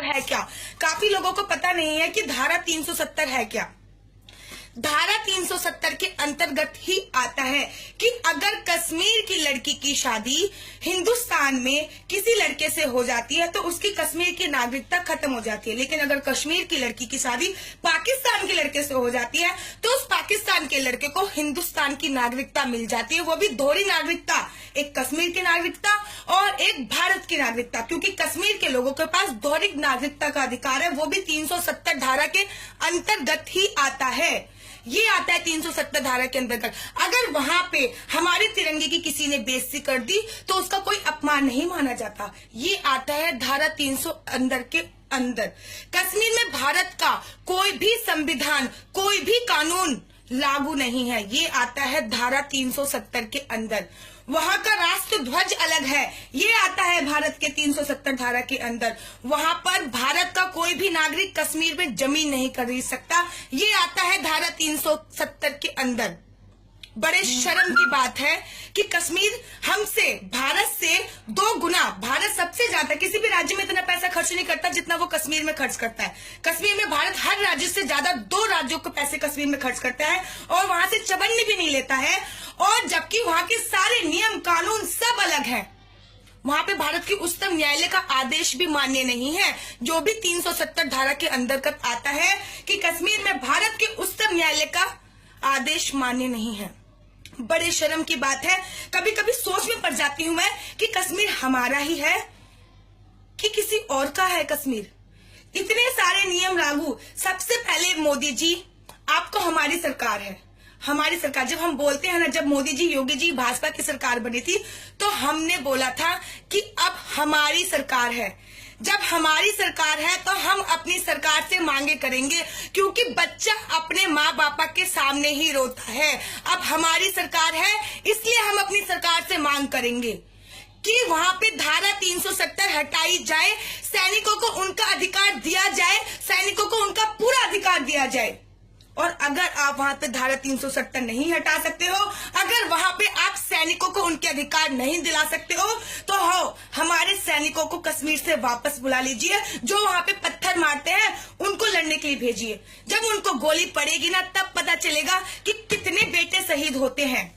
है क्या। काफी लोगों को पता नहीं है कि धारा 370 है क्या। धारा 370 के अंतर्गत ही आता है कि अगर कश्मीर की लड़की की शादी हिंदुस्तान में किसी लड़के से हो जाती है तो उसकी कश्मीर की नागरिकता खत्म हो जाती है, लेकिन अगर कश्मीर की लड़की की शादी पाकिस्तान के लड़के से हो जाती है तो उस पाकिस्तान के लड़के को हिंदुस्तान की नागरिकता मिल जाती है, वो भी दोहरी नागरिकता, एक कश्मीर की नागरिकता और एक भारत की नागरिकता, क्योंकि कश्मीर के लोगों के पास दोहरी नागरिकता का अधिकार है, वो भी 370 धारा के अंतर्गत ही आता है। ये आता है 370 धारा के अंतर्गत। अगर वहां पे हमारे तिरंगे की किसी ने बेइज्जती कर दी तो उसका कोई अपमान नहीं माना जाता। ये आता है धारा 300 अंदर के अंदर। कश्मीर में भारत का कोई भी संविधान, कोई भी कानून लागू नहीं है, ये आता है धारा 370 के अंदर। वहां का राष्ट्र ध्वज अलग है, ये आता है भारत के 370 धारा के अंदर। वहां पर भारत का कोई भी नागरिक कश्मीर में जमीन नहीं खरीद सकता, ये आता है धारा 370 के अंदर। बड़े शर्म की बात है कि कश्मीर हमसे, भारत से 2 गुना, भारत सबसे ज्यादा किसी भी राज्य में इतना पैसा खर्च नहीं करता जितना वो कश्मीर में खर्च करता है। कश्मीर में भारत हर राज्य से ज्यादा 2 राज्यों को पैसे कश्मीर में खर्च करता है और वहां से चवन्नी भी नहीं लेता है, और जबकि वहां के सारे नियम कानून सब अलग है। वहां पे भारत की उच्चतम न्यायालय का आदेश भी मान्य नहीं है, जो भी 370 धारा के अंतर्गत आता है कि कश्मीर में भारत के उच्चतम न्यायालय का आदेश मान्य नहीं है। बड़े शर्म की बात है। कभी कभी सोच में पड़ जाती हूं मैं कि कश्मीर हमारा ही है कि किसी और का है कश्मीर। इतने सारे नियम लागू। सबसे पहले मोदी जी, आपको हमारी सरकार है, हमारी सरकार। जब हम बोलते हैं ना, जब मोदी जी, योगी जी, भाजपा की सरकार बनी थी तो हमने बोला था कि अब हमारी सरकार है। जब हमारी सरकार है तो हम अपनी सरकार से मांगे करेंगे, क्योंकि बच्चा अपने माँ बापा के सामने ही रोता है। अब हमारी सरकार है इसलिए हम अपनी सरकार से मांग करेंगे कि वहां पे धारा 370 हटाई जाए, सैनिकों को उनका अधिकार दिया जाए, सैनिकों को उनका पूरा अधिकार दिया जाए। और अगर आप वहां पे धारा 370 नहीं हटा सकते हो, अगर वहां पे आप सैनिकों को उनके अधिकार नहीं दिला सकते हो, तो हमारे सैनिकों को कश्मीर से वापस बुला लीजिए। जो वहां पे पत्थर मारते हैं उनको लड़ने के लिए भेजिए। जब उनको गोली पड़ेगी ना, तब पता चलेगा कि कितने बेटे शहीद होते हैं।